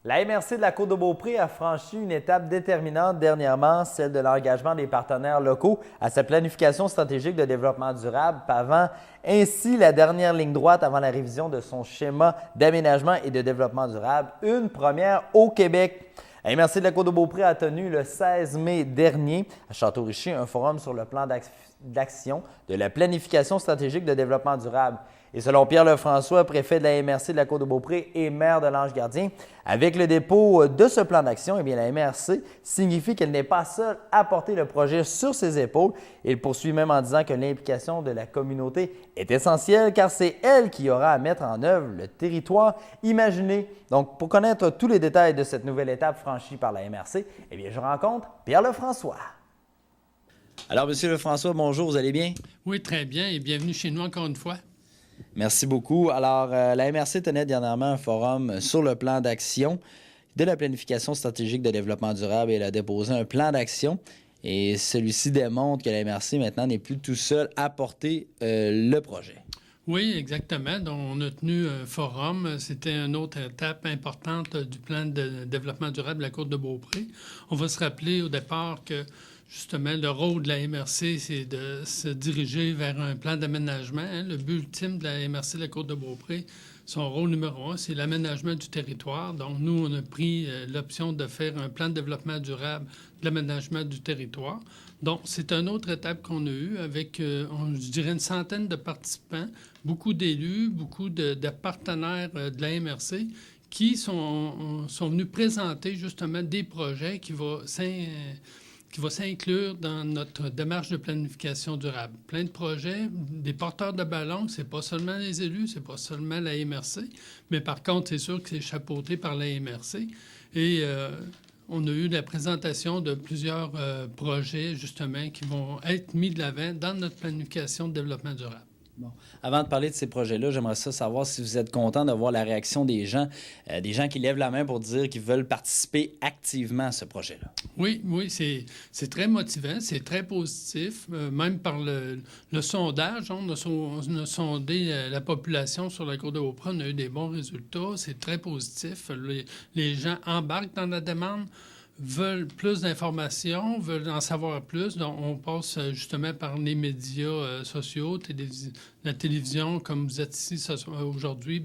La MRC de la Côte-de-Beaupré a franchi une étape déterminante dernièrement, celle de l'engagement des partenaires locaux à sa planification stratégique de développement durable, pavant ainsi la dernière ligne droite avant la révision de son schéma d'aménagement et de développement durable, une première au Québec. La MRC de la Côte-de-Beaupré a tenu le 16 mai dernier à Château-Richer un forum sur le plan d'action de la planification stratégique de développement durable. Et selon Pierre Lefrançois, préfet de la MRC de la Côte-de-Beaupré et maire de l'Ange-Gardien, avec le dépôt de ce plan d'action, eh bien, la MRC signifie qu'elle n'est pas seule à porter le projet sur ses épaules. Il poursuit même en disant que l'implication de la communauté est essentielle car c'est elle qui aura à mettre en œuvre le territoire imaginé. Donc, pour connaître tous les détails de cette nouvelle étape franchie par la MRC, eh bien, je rencontre Pierre Lefrançois. Alors, M. Lefrançois, bonjour, vous allez bien? Oui, très bien et bienvenue chez nous encore une fois. Merci beaucoup. Alors, la MRC tenait dernièrement un forum sur le plan d'action de la planification stratégique de développement durable et elle a déposé un plan d'action. Et celui-ci démontre que la MRC maintenant n'est plus tout seul à porter le projet. Oui, exactement. Donc, on a tenu un forum. C'était une autre étape importante du plan de développement durable de la Côte-de-Beaupré. On va se rappeler au départ que justement, le rôle de la MRC, c'est de se diriger vers un plan d'aménagement. Le but ultime de la MRC de la Côte-de-Beaupré, son rôle numéro un, c'est l'aménagement du territoire. Donc, nous, on a pris l'option de faire un plan de développement durable de l'aménagement du territoire. Donc, c'est une autre étape qu'on a eue avec, je dirais, une centaine de participants, beaucoup d'élus, beaucoup de partenaires de la MRC qui sont venus présenter justement des projets qui vont s'inclure dans notre démarche de planification durable. Plein de projets, des porteurs de ballons, c'est pas seulement les élus, c'est pas seulement la MRC, mais par contre, c'est sûr que c'est chapeauté par la MRC. Et on a eu la présentation de plusieurs projets, justement, qui vont être mis de l'avant dans notre planification de développement durable. Bon. Avant de parler de ces projets-là, j'aimerais savoir si vous êtes content de voir la réaction des gens qui lèvent la main pour dire qu'ils veulent participer activement à ce projet-là. Oui, c'est très motivant, c'est très positif. Même par le sondage, on a sondé la population sur la Côte-de-Beaupré, on a eu des bons résultats, c'est très positif. Les gens embarquent dans la demande, veulent plus d'informations, veulent en savoir plus. Donc, on passe justement par les médias sociaux, la télévision, comme vous êtes ici aujourd'hui,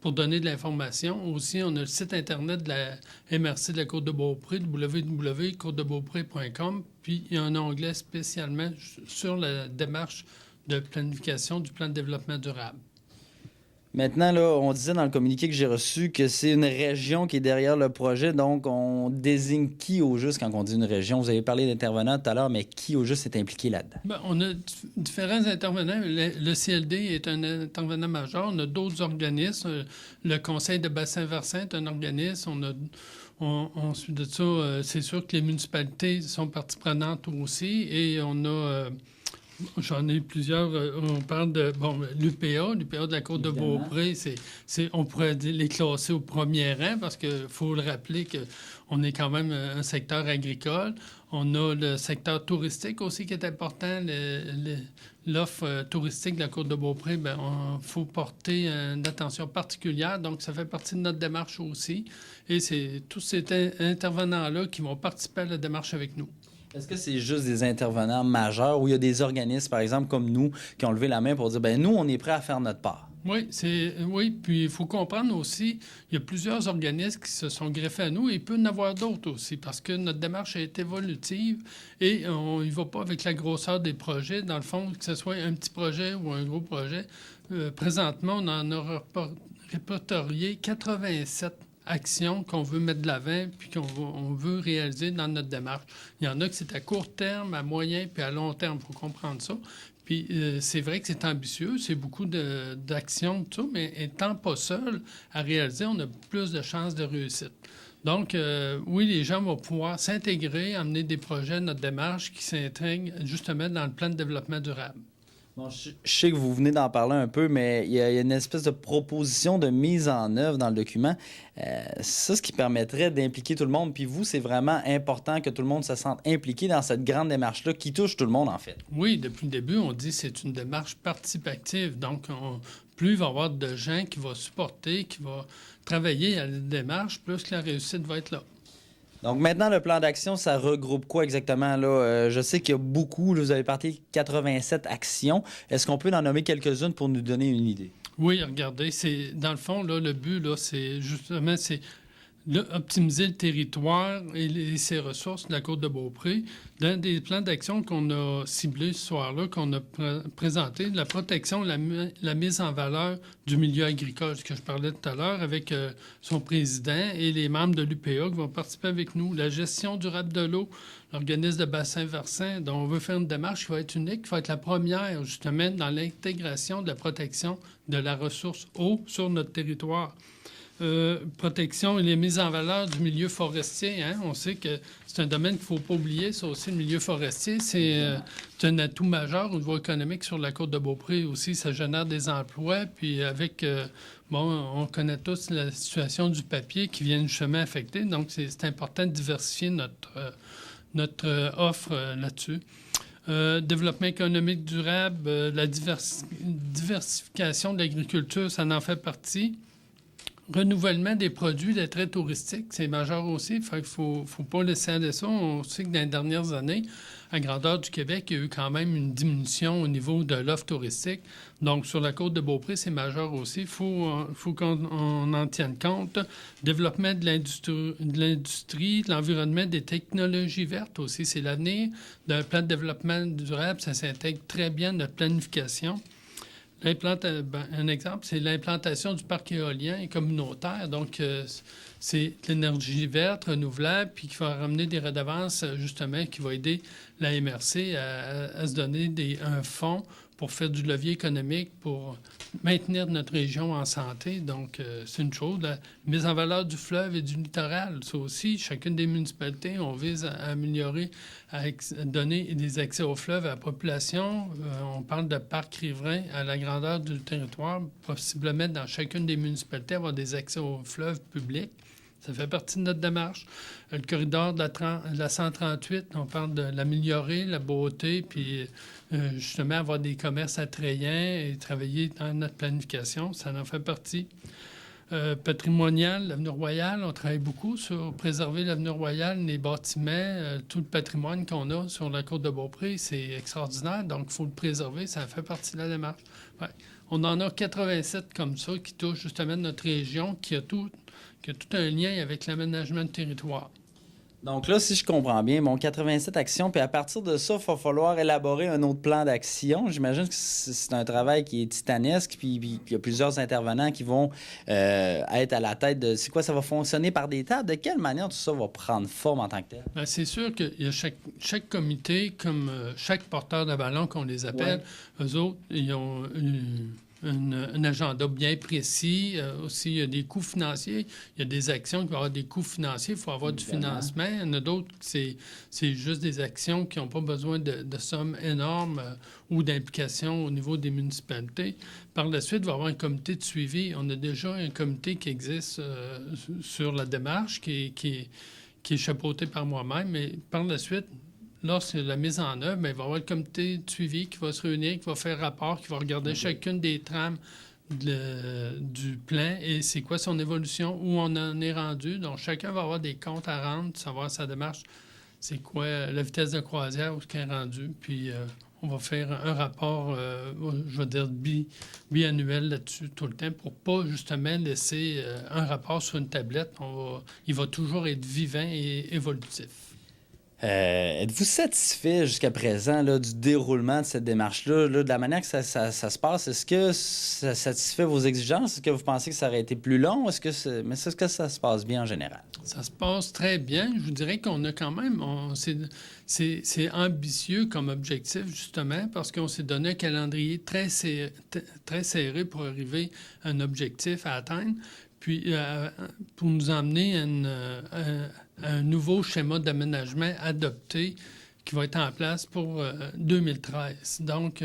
pour donner de l'information. Aussi, on a le site Internet de la MRC de la Côte-de-Beaupré, www.côtedebeaupré.com, puis il y a un onglet spécialement sur la démarche de planification du plan de développement durable. Maintenant, là, on disait dans le communiqué que j'ai reçu que c'est une région qui est derrière le projet. Donc, on désigne qui au juste quand on dit une région? Vous avez parlé d'intervenants tout à l'heure, mais qui au juste est impliqué là-dedans? On a différents intervenants. Le CLD est un intervenant majeur. On a d'autres organismes. Le Conseil de bassin-versant est un organisme. Ensuite de ça, c'est sûr que les municipalités sont partie prenante aussi. Et on a... J'en ai plusieurs. On parle de l'UPA de la Côte-de-Beaupré. On pourrait les classer au premier rang parce qu'il faut le rappeler qu'on est quand même un secteur agricole. On a le secteur touristique aussi qui est important. L'offre touristique de la Côte-de-Beaupré, il faut porter une attention particulière. Donc, ça fait partie de notre démarche aussi. Et c'est tous ces intervenants-là qui vont participer à la démarche avec nous. Est-ce que c'est juste des intervenants majeurs ou il y a des organismes, par exemple, comme nous, qui ont levé la main pour dire, nous, on est prêts à faire notre part? Oui, puis il faut comprendre aussi, il y a plusieurs organismes qui se sont greffés à nous et il peut y en avoir d'autres aussi parce que notre démarche est évolutive et on y va pas avec la grosseur des projets. Dans le fond, que ce soit un petit projet ou un gros projet, présentement, on en a répertorié 87 actions qu'on veut mettre de l'avant puis qu'on veut réaliser dans notre démarche. Il y en a que c'est à court terme, à moyen puis à long terme, il faut comprendre ça. Puis c'est vrai que c'est ambitieux, c'est beaucoup d'actions, tout ça, mais étant pas seul à réaliser, on a plus de chances de réussite. Donc, oui, les gens vont pouvoir s'intégrer, amener des projets de notre démarche qui s'intègrent justement dans le plan de développement durable. Bon, je sais que vous venez d'en parler un peu, mais il y a une espèce de proposition de mise en œuvre dans le document. Ça, ce qui permettrait d'impliquer tout le monde. Puis vous, c'est vraiment important que tout le monde se sente impliqué dans cette grande démarche-là qui touche tout le monde, en fait. Oui, depuis le début, on dit que c'est une démarche participative. Donc, plus il va y avoir de gens qui vont supporter, qui vont travailler à la démarche, plus la réussite va être là. Donc maintenant, le plan d'action, ça regroupe quoi exactement là? Je sais qu'il y a beaucoup, là, vous avez parlé de 87 actions. Est-ce qu'on peut en nommer quelques-unes pour nous donner une idée? Oui, regardez, c'est dans le fond, là, le but, là, c'est justement, optimiser le territoire et ses ressources de la Côte-de-Beaupré. Dans des plans d'action qu'on a ciblés ce soir-là, qu'on a présenté, la protection, la mise en valeur du milieu agricole, ce que je parlais tout à l'heure, avec son président et les membres de l'UPA qui vont participer avec nous. La gestion durable de l'eau, l'organisme de bassin versant, dont on veut faire une démarche qui va être unique, qui va être la première, justement, dans l'intégration de la protection de la ressource eau sur notre territoire. Protection et les mises en valeur du milieu forestier. Hein? On sait que c'est un domaine qu'il ne faut pas oublier. Ça aussi, le milieu forestier, c'est un atout majeur au niveau économique sur la Côte-de-Beaupré aussi. Ça génère des emplois. Puis avec, on connaît tous la situation du papier qui vient justement affecter. Donc, c'est important de diversifier notre offre là-dessus. Développement économique durable, la diversification de l'agriculture, ça en fait partie. Renouvellement des produits d'attrait touristique, c'est majeur aussi. Il ne faut pas laisser aller ça. On sait que dans les dernières années, à grandeur du Québec, il y a eu quand même une diminution au niveau de l'offre touristique. Donc, sur la Côte-de-Beaupré, c'est majeur aussi. Il faut qu'on en tienne compte. Développement de l'industrie, de l'environnement, des technologies vertes aussi, c'est l'avenir. D'un plan de développement durable, ça s'intègre très bien dans notre planification. Un exemple, c'est l'implantation du parc éolien et communautaire. Donc, c'est l'énergie verte, renouvelable, puis qui va ramener des redevances, justement, qui va aider la MRC à se donner un fonds pour faire du levier économique, pour maintenir notre région en santé. Donc, c'est une chose. La mise en valeur du fleuve et du littoral, ça aussi, chacune des municipalités, on vise à améliorer, à donner des accès au fleuve à la population. On parle de parcs riverains à la grandeur du territoire, possiblement dans chacune des municipalités, avoir des accès au fleuve public. Ça fait partie de notre démarche. Le corridor de la 138, on parle de l'améliorer, la beauté, puis justement avoir des commerces attrayants et travailler dans notre planification. Ça en fait partie. Patrimonial, l'avenue Royale, on travaille beaucoup sur préserver l'avenue Royale, les bâtiments, tout le patrimoine qu'on a sur la Côte-de-Beaupré, c'est extraordinaire, donc il faut le préserver, ça fait partie de la démarche. Ouais. On en a 87 comme ça qui touchent justement notre région, qui a tout un lien avec l'aménagement de territoire. Donc là, si je comprends bien, 87 actions, puis à partir de ça, il va falloir élaborer un autre plan d'action. J'imagine que c'est un travail qui est titanesque, puis il y a plusieurs intervenants qui vont être à la tête de... C'est quoi, ça va fonctionner par des tables? De quelle manière tout ça va prendre forme en tant que tel? Bien, c'est sûr qu'il y a chaque comité, comme chaque porteur de ballon qu'on les appelle, eux autres, ils ont un agenda bien précis. Aussi, il y a des coûts financiers. Il y a des actions qui vont avoir des coûts financiers. Il faut avoir du financement. Il y en a d'autres, c'est juste des actions qui n'ont pas besoin de sommes énormes ou d'implication au niveau des municipalités. Par la suite, il va y avoir un comité de suivi. On a déjà un comité qui existe sur la démarche qui est chapeauté par moi-même. Mais par la suite, lorsque la mise en œuvre, bien, il va y avoir le comité de suivi qui va se réunir, qui va faire rapport, qui va regarder chacune des trames du plan et c'est quoi son évolution, où on en est rendu. Donc, chacun va avoir des comptes à rendre, savoir sa démarche, c'est quoi la vitesse de croisière, où ce qu'elle est rendu. Puis, on va faire un rapport, je vais dire, biannuel là-dessus tout le temps pour pas, justement, laisser un rapport sur une tablette. Il va toujours être vivant et évolutif. Êtes-vous satisfait jusqu'à présent là, du déroulement de cette démarche-là, là, de la manière que ça se passe? Est-ce que ça satisfait vos exigences? Est-ce que vous pensez que ça aurait été plus long? Est-ce que ça se passe bien en général? Ça se passe très bien. Je vous dirais qu'on a quand même... C'est ambitieux comme objectif, justement, parce qu'on s'est donné un calendrier très serré pour arriver à un objectif à atteindre. Puis, pour nous emmener à un nouveau schéma d'aménagement adopté qui va être en place pour 2013. Donc,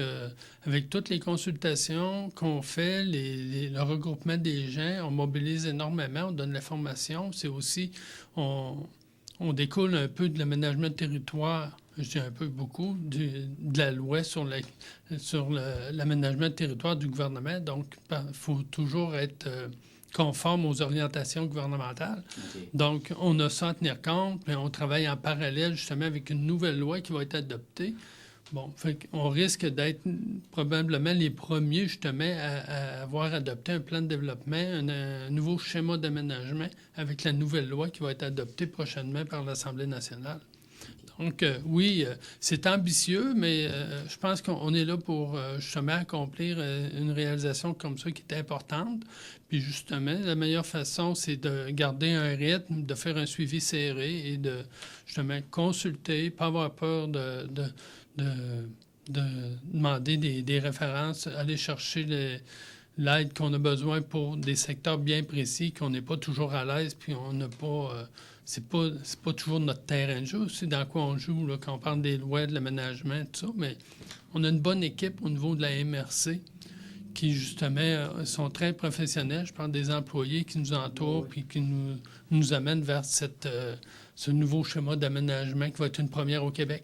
avec toutes les consultations qu'on fait, le regroupement des gens, on mobilise énormément, on donne la formation. C'est aussi, on découle un peu de l'aménagement de territoire, je dis un peu beaucoup, de la loi sur l'aménagement de territoire du gouvernement. Donc, il faut toujours être conforme aux orientations gouvernementales. Okay. Donc, on a ça à tenir compte, mais on travaille en parallèle justement avec une nouvelle loi qui va être adoptée. Bon, on risque d'être probablement les premiers justement à avoir adopté un plan de développement, un nouveau schéma d'aménagement avec la nouvelle loi qui va être adoptée prochainement par l'Assemblée nationale. Donc, oui, c'est ambitieux, mais je pense qu'on est là pour justement accomplir une réalisation comme ça qui est importante. Puis justement, la meilleure façon, c'est de garder un rythme, de faire un suivi serré et de justement consulter, pas avoir peur de demander des références, aller chercher l'aide qu'on a besoin pour des secteurs bien précis, qu'on n'est pas toujours à l'aise, puis on n'a pas... c'est pas toujours notre terrain de jeu, c'est dans quoi on joue, là, quand on parle des lois, de l'aménagement, tout ça, mais on a une bonne équipe au niveau de la MRC qui, justement, sont très professionnels. Je parle des employés qui nous entourent puis qui nous amènent vers ce nouveau schéma d'aménagement qui va être une première au Québec.